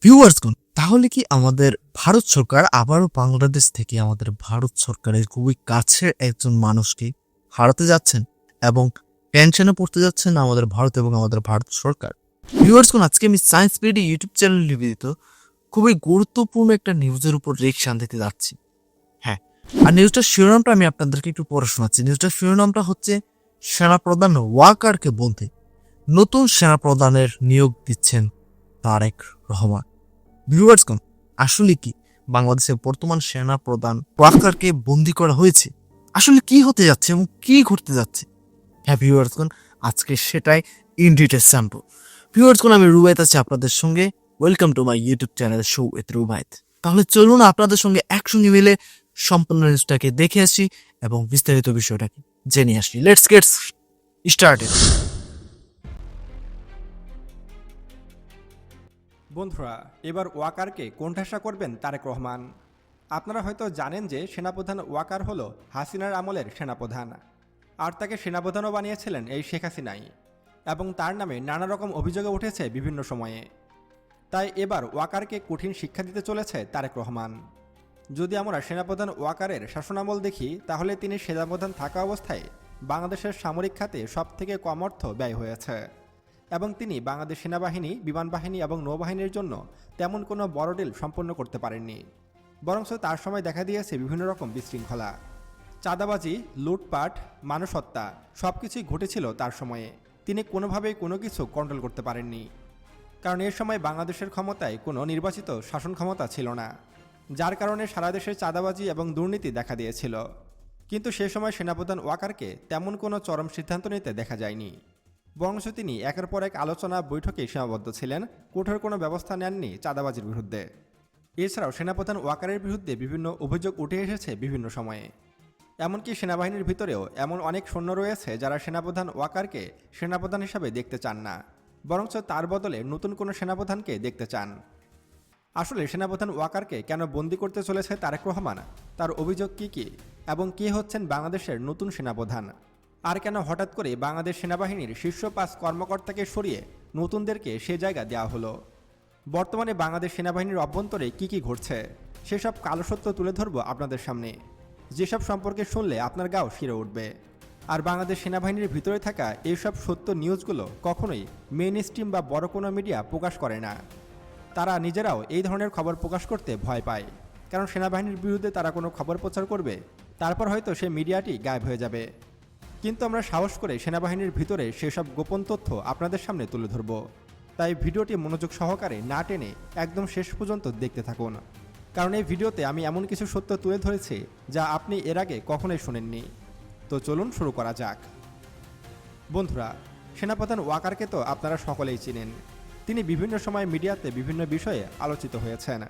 ভিউয়ার্সগণ, তাহলে কি আমাদের ভারত সরকার আবারও বাংলাদেশ থেকে আমাদের ভারত সরকারের খুবই কাছের একজন মানুষকে হারাতে যাচ্ছেন এবং টেনশনে পড়তে যাচ্ছেন আমাদের ভারত এবং আমাদের ভারত সরকার? ভিউয়ার্সগণ, আজকে আমি সায়েন্স পিডি ইউটিউব চ্যানেল নিবেদিত খুবই গুরুত্বপূর্ণ একটা নিউজের উপর রিঅ্যাকশন দিতে যাচ্ছি। হ্যাঁ, আর নিউজটার শিরোনামটা আমি আপনাদেরকে একটু পড়ে শোনাচ্ছি। নিউজটার শিরোনামটা হচ্ছে সেনাপ্রধান ওয়াকারকে বলতে নতুন সেনাপ্রধানের নিয়োগ দিচ্ছেন তারেক রহমান। ভিউয়ার্সগণ, আসলে কি বাংলাদেশের বর্তমান সেনা প্রধান ওয়াকারকে বন্দী করা হয়েছে? আসলে কি হতে যাচ্ছে এবং কি ঘটতে যাচ্ছে? হ্যাঁ ভিউয়ার্সগণ, আজকে সেটাই ইন ডিটেলস জানবো। ভিউয়ার্সগণ, আমি রুবাইত আছি আপনাদের সঙ্গে। Welcome to my YouTube channel show with Rubait. তাহলে চলুন আপনাদের সঙ্গে একসঙ্গে মিলে সম্পূর্ণ নিউজটাকে দেখে আসি এবং বিস্তারিত বিষয়টাকে জেনে আসি। Let's get started. বন্ধুরা, এবার ওয়াকারকে কোণঠাসা করবেন তারেক রহমান। আপনারা হয়তো জানেন যে সেনাপ্রধান ওয়াকার হলো হাসিনার আমলের সেনাপ্রধান, আর তাকে সেনাপ্রধানও বানিয়েছিলেন এই শেখ হাসিনাই, এবং তার নামে নানা রকম অভিযোগে উঠেছে বিভিন্ন সময়ে। তাই এবার ওয়াকারকে কঠিন শিক্ষা দিতে চলেছে তারেক রহমান। যদি আমরা সেনাপ্রধান ওয়াকারের শাসনামল দেখি, তাহলে তিনি সেনাপ্রধান থাকা অবস্থায় বাংলাদেশের সামরিক খাতে সবথেকে কম অর্থ ব্যয় হয়েছে, এবং তিনি বাংলাদেশ সেনাবাহিনী, বিমান বাহিনী এবং নৌবাহিনীর জন্য তেমন কোনো বড় ডিল সম্পন্ন করতে পারেননি। বরঞ্চ তার সময় দেখা দিয়েছে বিভিন্ন রকম বিশৃঙ্খলা, চাঁদাবাজি, লুটপাট, মানুষ হত্যা সব কিছুই ঘটেছিল তার সময়ে। তিনি কোনোভাবেই কোনো কিছু কন্ট্রোল করতে পারেননি, কারণ এর সময় বাংলাদেশের ক্ষমতায় কোনো নির্বাচিত শাসন ক্ষমতা ছিল না, যার কারণে সারা দেশের চাঁদাবাজি এবং দুর্নীতি দেখা দিয়েছিল। কিন্তু সে সময় সেনাপ্রধান ওয়াকারকে তেমন কোনো চরম সিদ্ধান্ত নিতে দেখা যায়নি, বরঞ্চ তিনি একের পর এক আলোচনা বৈঠকে সীমাবদ্ধ ছিলেন, কঠোর কোনো ব্যবস্থা নেননি চাঁদাবাজির বিরুদ্ধে। এছাড়াও সেনাপ্রধান ওয়াকারের বিরুদ্ধে বিভিন্ন অভিযোগ উঠে এসেছে বিভিন্ন সময়ে। এমনকি সেনাবাহিনীর ভিতরেও এমন অনেক সৈন্য রয়েছে যারা সেনাপ্রধান ওয়াকারকে সেনাপ্রধান হিসাবে দেখতে চান না, বরঞ্চ তার বদলে নতুন কোনো সেনাপ্রধানকে দেখতে চান। আসলে সেনাপ্রধান ওয়াকারকে কেন বন্দি করতে চলেছে তারেক রহমান, তার অভিযোগ কী এবং কে হচ্ছেন বাংলাদেশের নতুন সেনাপ্রধান, আর কেন হঠাৎ করে বাংলাদেশ সেনাবাহিনীর শীর্ষ 5 কর্মকর্তাকে সরিয়ে নতুনদেরকে সে জায়গা দেওয়া হলো। বর্তমানে বাংলাদেশ সেনাবাহিনীর অভ্যন্তরে কী ঘটছে সেসব কালো সত্য তুলে ধরব আপনাদের সামনে, যেসব সম্পর্কে শুনলে আপনার গাও শিরে উঠবে। আর বাংলাদেশ সেনাবাহিনীর ভিতরে থাকা এইসব সত্য নিউজগুলো কখনোই মেইন স্ট্রিম বা বড় কোনো মিডিয়া প্রকাশ করে না। তারা নিজেরাও এই ধরনের খবর প্রকাশ করতে ভয় পায়, কারণ সেনাবাহিনীর বিরুদ্ধে তারা কোনো খবর প্রচার করবে, তারপর হয়তো সে মিডিয়াটি গায়েব হয়ে যাবে। কিন্তু আমরা সাহস করে সেনাবাহিনীর ভিতরে সেসব গোপন তথ্য আপনাদের সামনে তুলে ধরব। তাই ভিডিওটি মনোযোগ সহকারে না টেনে একদম শেষ পর্যন্ত দেখতে থাকুন, কারণ এই ভিডিওতে আমি এমন কিছু সত্য তুলে ধরেছি যা আপনি এর আগে কখনোই শোনেননি। তো চলুন শুরু করা যাক। বন্ধুরা, সেনাপ্রধান ওয়াকারকে তো আপনারা সকলেই চিনেন। তিনি বিভিন্ন সময় মিডিয়াতে বিভিন্ন বিষয়ে আলোচিত হয়েছেন।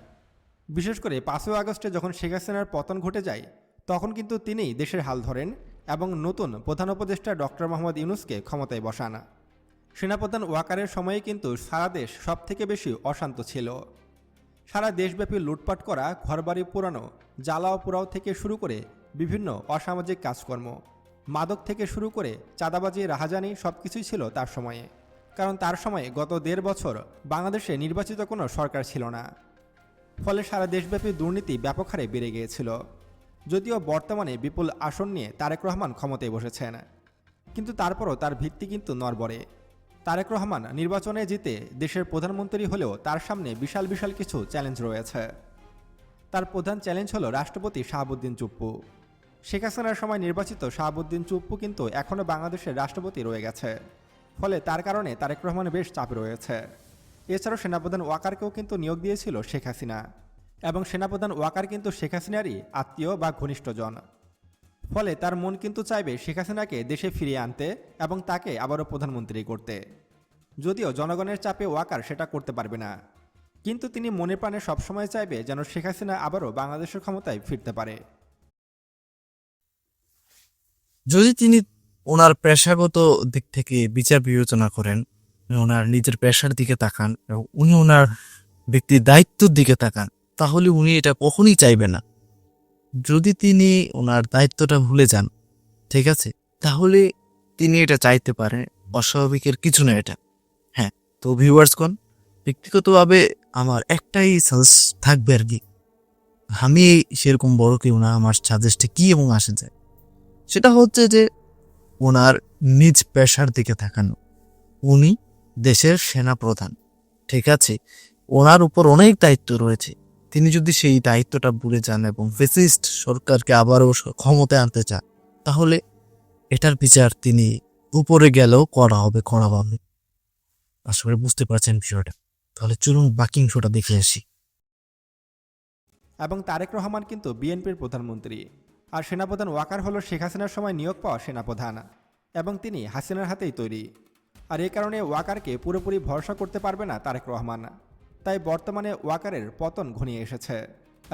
বিশেষ করে 5ই আগস্টে যখন শেখ হাসিনার পতন ঘটে যায়, তখন কিন্তু তিনিই দেশের হাল ধরেন এবং নতুন প্রধান উপদেষ্টা ডক্টর মোহাম্মদ ইউনূসকে ক্ষমতায় বসান। সেনাপ্রধান ওয়াকারের সময়ে কিন্তু সারা দেশ সবথেকে বেশি অশান্ত ছিল। সারা দেশব্যাপী লুটপাট করা, ঘরবাড়ি পোড়ানো, জ্বালাও পোড়াও থেকে শুরু করে বিভিন্ন অসামাজিক কাজকর্ম, মাদক থেকে শুরু করে চাঁদাবাজি, রাহাজানি সবকিছুই ছিল তার সময়ে। কারণ তার সময়ে গত 1.5 বছর বাংলাদেশে নির্বাচিত কোনো সরকার ছিল না, ফলে সারা দেশব্যাপী দুর্নীতি ব্যাপক হারে বেড়ে গিয়েছিল। যদিও বর্তমানে বিপুল আসন নিয়ে তারেক রহমান ক্ষমতায় বসেছেন, কিন্তু তারপরও তার ভিত্তি কিন্তু নড়বড়ে। তারেক রহমান নির্বাচনে জিতে দেশের প্রধানমন্ত্রী হলেও তার সামনে বিশাল বিশাল কিছু চ্যালেঞ্জ রয়েছে। তার প্রধান চ্যালেঞ্জ হলো রাষ্ট্রপতি শাহাবুদ্দিন চুপ্পু। শেখ হাসিনার সময় নির্বাচিত শাহাবুদ্দিন চুপ্পু কিন্তু এখনও বাংলাদেশের রাষ্ট্রপতি রয়ে গেছে, ফলে তার কারণে তারেক রহমান বেশ চাপে রয়েছে। এছাড়াও সেনাপ্রধান ওয়াকারকেও কিন্তু নিয়োগ দিয়েছিল শেখ হাসিনা, এবং সেনাপ্রধান ওয়াকার কিন্তু শেখ হাসিনারই আত্মীয় বা ঘনিষ্ঠজন। ফলে তার মন কিন্তু চাইবে শেখ হাসিনাকে দেশে ফিরিয়ে আনতে এবং তাকে আবারও প্রধানমন্ত্রী করতে। যদিও জনগণের চাপে ওয়াকার সেটা করতে পারবে না, কিন্তু তিনি মনে প্রাণে সবসময় চাইবে যেন শেখ হাসিনা আবারও বাংলাদেশের ক্ষমতায় ফিরতে পারে। যদি তিনি ওনার পেশাগত দিক থেকে বিচার বিবেচনা করেন, ওনার নিজের পেশার দিকে তাকান এবং উনি ওনার ব্যক্তির দায়িত্বের দিকে তাকান, তাহলে উনি এটা কখনই চাইবেন না। যদি তিনি ওনার দায়িত্বটা ভুলে যান, ঠিক আছে, তাহলে তিনি এটা চাইতে পারেন। অস্বাভাবিকের কিছু না এটা। হ্যাঁ, তো ভিউয়ার্সগণ, ব্যক্তিগতভাবে আমার একটাই সাজেস্ট থাকবে আর কি, আমি সেরকম বড় কেউ না, আমার সাজেস্টে কি এবং আসে যায়, সেটা হচ্ছে যে ওনার নিজ পেশার দিকে তাকানো। উনি দেশের সেনাপ্রধান, ঠিক আছে, ওনার উপর অনেক দায়িত্ব রয়েছে। তিনি যদি সেই দায়িত্বটা ভুলে যান এবং ফ্যাসিস্ট সরকারকে আবারও ক্ষমতায় আনতে চান, তাহলে এটার বিচার তিনি উপরে গেলেও করা হবে, করাভাবে। আশা করি বুঝতে পারছেন বিষয়টা। তাহলে চলুন বাকি অংশটা দেখে আসি। এবং তারেক রহমান কিন্তু বিএনপির প্রধানমন্ত্রী, আর সেনাপ্রধান ওয়াকার হলো শেখ হাসিনার সময় নিয়োগ পাওয়া সেনাপ্রধান, এবং তিনি হাসিনার হাতেই তৈরি। আর এই কারণে ওয়াকারকে পুরোপুরি ভরসা করতে পারবে না তারেক রহমান। তাই বর্তমানে ওয়াকারের পতন ঘনিয়ে এসেছে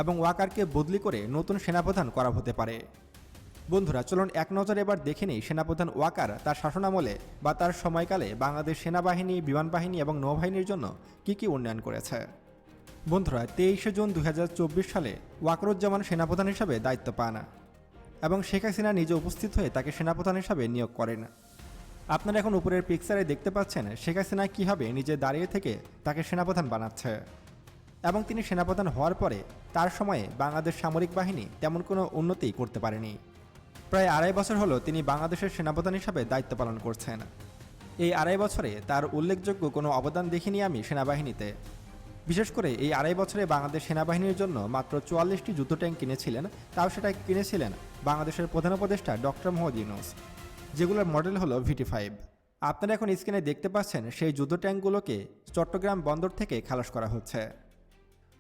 এবং ওয়াকারকে বদলি করে নতুন সেনাপ্রধান করা হতে পারে। বন্ধুরা, চলুন এক নজরে এবার দেখে নিই সেনাপ্রধান ওয়াকার তার শাসনামলে বা তার সময়কালে বাংলাদেশ সেনাবাহিনী, বিমান বাহিনী এবং নৌবাহিনীর জন্য কী কী উন্নয়ন করেছে। বন্ধুরা, 23শে জুন 2024 সালে ওয়াকারুজ্জামান সেনাপ্রধান হিসাবে দায়িত্ব পান এবং শেখ হাসিনা নিজে উপস্থিত হয়ে তাকে সেনাপ্রধান হিসাবে নিয়োগ করেন। আপনারা এখন উপরের পিকচারে দেখতে পাচ্ছেন শেখ হাসিনা কীভাবে নিজে দাঁড়িয়ে থেকে তাকে সেনাপ্রধান বানাচ্ছে। এবং তিনি সেনাপ্রধান হওয়ার পরে তার সময়ে বাংলাদেশ সামরিক বাহিনী তেমন কোনো উন্নতি করতে পারেনি। প্রায় 2.5 বছর হলো তিনি বাংলাদেশের সেনাপ্রধান হিসাবে দায়িত্ব পালন করছেন। এই 2.5 বছরে তার উল্লেখযোগ্য কোনো অবদান দেখিনি আমি সেনাবাহিনীতে। বিশেষ করে এই 2.5 বছরে বাংলাদেশ সেনাবাহিনীর জন্য মাত্র 44টি যুদ্ধ ট্যাঙ্ক কিনেছিলেন, তাও সেটা কিনেছিলেন বাংলাদেশের প্রধান উপদেষ্টা ডক্টর মোহাম্মদ ইউনূস, যেগুলোর মডেল হলো VT5। আপনারা এখন স্ক্রিনে দেখতে পাচ্ছেন সেই যুদ্ধ ট্যাঙ্কগুলোকে চট্টগ্রাম বন্দর থেকে খালাস করা হচ্ছে।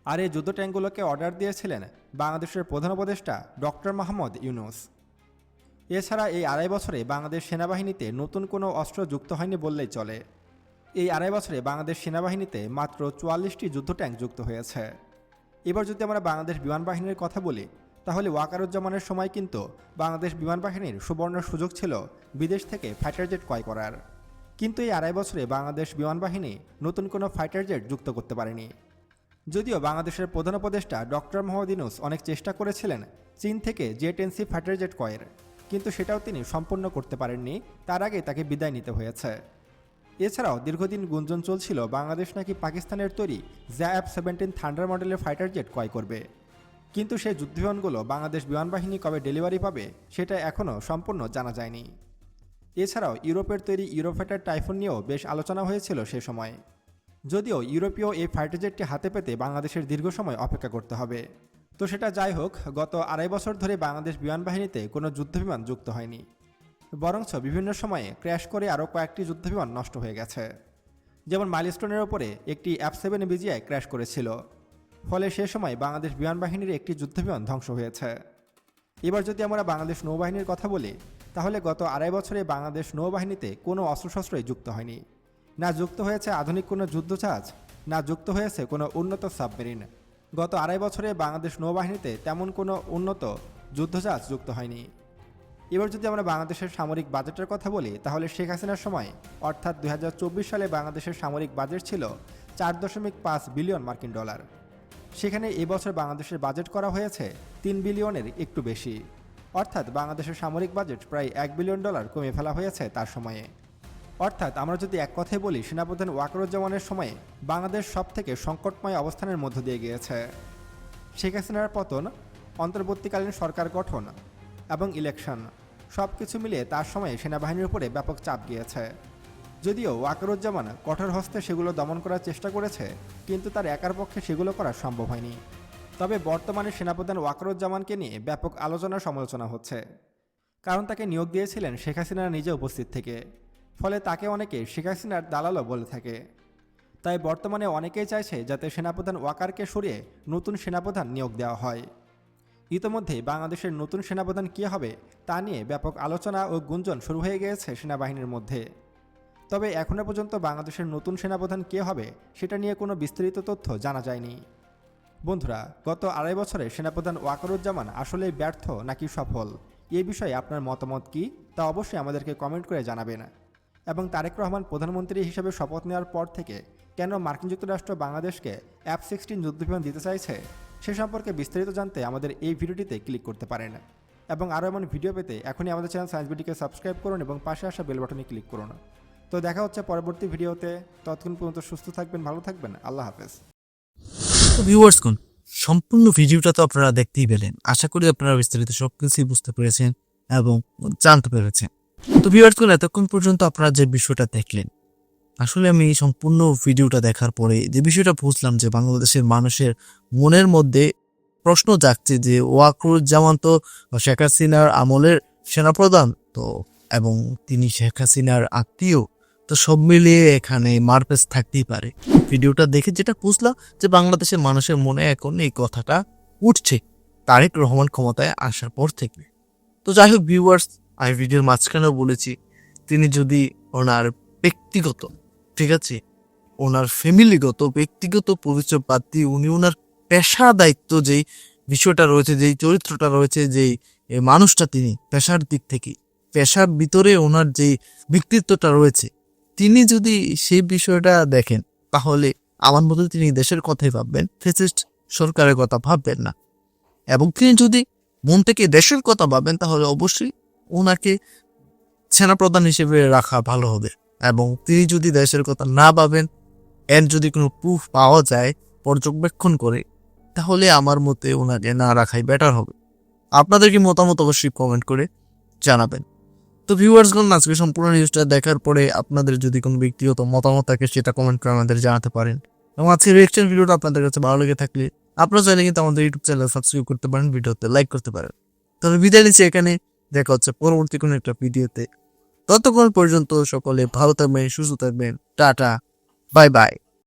আর এই যুদ্ধ ট্যাঙ্কগুলোকে অর্ডার দিয়েছিলেন বাংলাদেশের প্রধান উপদেষ্টা ডক্টর মোহাম্মদ ইউনূস। এছাড়া এই 2.5 বছরে বাংলাদেশ সেনাবাহিনীতে নতুন কোনো অস্ত্র যুক্ত হয়নি বললেই চলে। এই 2.5 বছরে বাংলাদেশ সেনাবাহিনীতে মাত্র 44টি যুদ্ধ ট্যাঙ্ক যুক্ত হয়েছে। এবার যদি আমরা বাংলাদেশ বিমান বাহিনীর কথা বলি, তাহলে ওয়াকারুজ্জামানের সময় কিন্তু বাংলাদেশ বিমান বাহিনীর সুবর্ণ সুযোগ ছিল বিদেশ থেকে ফাইটার জেট ক্রয় করার। কিন্তু এই 2.5 বছরে বাংলাদেশ বিমান বাহিনী নতুন কোনো ফাইটার জেট যুক্ত করতে পারেনি। যদিও বাংলাদেশের প্রধান উপদেষ্টা ডক্টর মোহাম্মদ ইউনূস অনেক চেষ্টা করেছিলেন চীন থেকে জে-10C ফাইটার জেট ক্রয়ের, কিন্তু সেটাও তিনি সম্পূর্ণ করতে পারেননি। তার আগে তাকে বিদায় নিতে হয়েছে। এছাড়াও দীর্ঘদিন গুঞ্জন চলছিল বাংলাদেশ নাকি পাকিস্তানের তৈরি JAF-17 থান্ডার মডেলের ফাইটার জেট ক্রয় করবে, কিন্তু সেই যুদ্ধবিমানগুলো বাংলাদেশ বিমান বাহিনী কবে ডেলিভারি পাবে সেটা এখনও সম্পূর্ণ জানা যায়নি। এছাড়াও ইউরোপের তৈরি ইউরোফাইটার টাইফুন নিয়েও বেশ আলোচনা হয়েছিল সে সময়। যদিও ইউরোপীয় এই ফাইটার জেটটি হাতে পেতে বাংলাদেশের দীর্ঘ সময় অপেক্ষা করতে হবে। তো সেটা যাই হোক, গত 2.5 বছর ধরে বাংলাদেশ বিমান বাহিনীতে কোনো যুদ্ধবিমান যুক্ত হয়নি, বরঞ্চ বিভিন্ন সময়ে ক্র্যাশ করে আরও কয়েকটি যুদ্ধবিমান নষ্ট হয়ে গেছে। যেমন মাইলস্টোনের ওপরে একটি F-7 BGI ক্র্যাশ করেছিল, ফলে সে সময় বাংলাদেশ বিমান বাহিনীর একটি যুদ্ধবিমান ধ্বংস হয়েছে। এবার যদি আমরা বাংলাদেশ নৌবাহিনীর কথা বলি, তাহলে গত 2.5 বছরে বাংলাদেশ নৌবাহিনীতে কোনো অস্ত্রশস্ত্রই যুক্ত হয়নি। না যুক্ত হয়েছে আধুনিক কোনো যুদ্ধজাহাজ, না যুক্ত হয়েছে কোনো উন্নত সাবমেরিন। গত 2.5 বছরে বাংলাদেশ নৌবাহিনীতে তেমন কোনো উন্নত যুদ্ধজাহাজ যুক্ত হয়নি। এবার যদি আমরা বাংলাদেশের সামরিক বাজেটের কথা বলি, তাহলে শেখ হাসিনার সময় অর্থাৎ 2024 সালে বাংলাদেশের সামরিক বাজেট ছিল 4.5 বিলিয়ন মার্কিন ডলার। সেখানে এবছর বাংলাদেশের বাজেট করা হয়েছে 3 বিলিয়নের একটু বেশি, অর্থাৎ বাংলাদেশের সামরিক বাজেট প্রায় $1 বিলিয়ন কমে ফেলা হয়েছে তার সময়ে। অর্থাৎ আমরা যদি এক কথায় বলি, সেনাপ্রধান ওয়াকারুজ্জামানের সময়ে বাংলাদেশ সবথেকে সংকটময় অবস্থানের মধ্য দিয়ে গিয়েছে। শেখ হাসিনার পতন, অন্তর্বর্তীকালীন সরকার গঠন এবং ইলেকশন সব কিছু মিলিয়ে তার সময়ে সেনাবাহিনীর উপরে ব্যাপক চাপ গিয়েছে। যদিও ওয়াকারুজ্জামান কঠোর হস্তে সেগুলো দমন করার চেষ্টা করেছে, কিন্তু তার একার পক্ষে সেগুলো করা সম্ভব হয়নি। তবে বর্তমানে সেনাপ্রধান ওয়াকারুজ্জামানকে নিয়ে ব্যাপক আলোচনা সমালোচনা হচ্ছে, কারণ তাকে নিয়োগ দিয়েছিলেন শেখ হাসিনা নিজে উপস্থিত থেকে, ফলে তাকে অনেকে শেখ হাসিনার দালালও বলে থাকে। তাই বর্তমানে অনেকেই চাইছে যাতে সেনাপ্রধান ওয়াকারকে সরিয়ে নতুন সেনাপ্রধান নিয়োগ দেওয়া হয়। ইতোমধ্যেই বাংলাদেশের নতুন সেনাপ্রধান কী হবে তা নিয়ে ব্যাপক আলোচনা ও গুঞ্জন শুরু হয়ে গিয়েছে সেনাবাহিনীর মধ্যে। তবে এখনও পর্যন্ত বাংলাদেশের নতুন সেনাপ্রধান কে হবে সেটা নিয়ে কোনো বিস্তারিত তথ্য জানা যায়নি। বন্ধুরা, গত 2.5 বছরে সেনাপ্রধান ওয়াকারুজ্জামান আসলেই ব্যর্থ নাকি সফল, এই বিষয়ে আপনার মতামত কী তা অবশ্যই আমাদেরকে কমেন্ট করে জানাবেন। এবং তারেক রহমান প্রধানমন্ত্রী হিসেবে শপথ নেওয়ার পর থেকে কেন মার্কিন যুক্তরাষ্ট্র বাংলাদেশকে F-16 যুদ্ধবিমান দিতে চাইছে সে সম্পর্কে বিস্তারিত জানতে আমাদের এই ভিডিওটিতে ক্লিক করতে পারেন। এবং আরও এমন ভিডিও পেতে এখনই আমাদের চ্যানেল সায়েন্স বিডিকে সাবস্ক্রাইব করুন এবং পাশে আসা বেল বাটনে ক্লিক করুন। তো দেখা হচ্ছে পরবর্তী ভিডিওতে। ততক্ষণ পর্যন্ত সুস্থ থাকবেন, ভালো থাকবেন। আল্লাহ হাফেজ। তো ভিউয়ার্স কোন সম্পূর্ণ ভিডিওটা তো আপনারা দেখতেই পেলেন। আশা করি আপনারা বিস্তারিত সবকিছুই বুঝতে পেরেছেন এবং জানতে পেরেছেন। তো ভিউয়ার্স কোন এতক্ষণ পর্যন্ত আপনারা যে বিষয়টা দেখলেন, আসলে আমি এই সম্পূর্ণ ভিডিওটা দেখার পরে যে বিষয়টা বুঝলাম যে বাংলাদেশের মানুষের মনের মধ্যে প্রশ্ন জাগছে যে ওয়াকরুজ্জামান তো শেখ হাসিনার আমলের সেনাপ্রধান, তো এবং তিনি শেখ হাসিনার আত্মীয়, তো সব মিলিয়ে এখানে মারপেস থাকতেই পারে। ভিডিওটা দেখে যেটা বুঝলাম যে বাংলাদেশের মানুষের মনে এখন এই কথাটা উঠছে তারেক রহমান ক্ষমতায় আসার পর থেকে। তো যাই হোক ভিউয়ার্স, আমি ভিডিওর মাঝখানেও বলেছি তিনি যদি ওনার ব্যক্তিগত, ঠিক আছে, ওনার ফ্যামিলিগত ব্যক্তিগত পরিচয় বাদ দিয়ে উনি ওনার পেশা দায়িত্ব যেই বিষয়টা রয়েছে, যেই চরিত্রটা রয়েছে, যেই মানুষটা তিনি পেশার দিক থেকে, পেশার ভিতরে ওনার যেই ব্যক্তিত্বটা রয়েছে, তিনি যদি সেই বিষয়টা দেখেন তাহলে আমার মতে তিনি দেশের কথাই ভাববেন, ফ্যাসিস্ট সরকারের কথা ভাববেন না। এবং তিনি যদি মন থেকে দেশের কথা ভাবেন তাহলে অবশ্যই ওনাকে সেনাপ্রধান হিসেবে রাখা ভালো হবে। এবং তিনি যদি দেশের কথা না ভাবেন, এর যদি কোনো প্রুফ পাওয়া যায় পর্যবেক্ষণ করে, তাহলে আমার মতে ওনাকে না রাখাই বেটার হবে। আপনাদের কি মতামত অবশ্যই কমেন্ট করে জানাবেন। তো ভিউয়ার্সগণ, আজকে সম্পূর্ণ নিউজটা দেখার পরে আপনাদের যদি কোনো ব্যক্তিগত মতামত থাকে সেটা কমেন্ট করে আমাদের জানাতে পারেন। এবং আজকের রিয়েকশন ভিডিওটা আপনাদের কাছে ভালো লেগে থাকলে আপনারা চাইলে কিন্তু আমাদের ইউটিউব চ্যানেল সাবস্ক্রাইব করতে পারেন, ভিডিওতে লাইক করতে পারেন। তবে বিদায় নিচ্ছি এখানে, দেখা হচ্ছে পরবর্তী কোনো একটা ভিডিওতে। ততক্ষণ পর্যন্ত সকলে ভালো থাকবেন, সুস্থ থাকবেন। Tata, bye bye.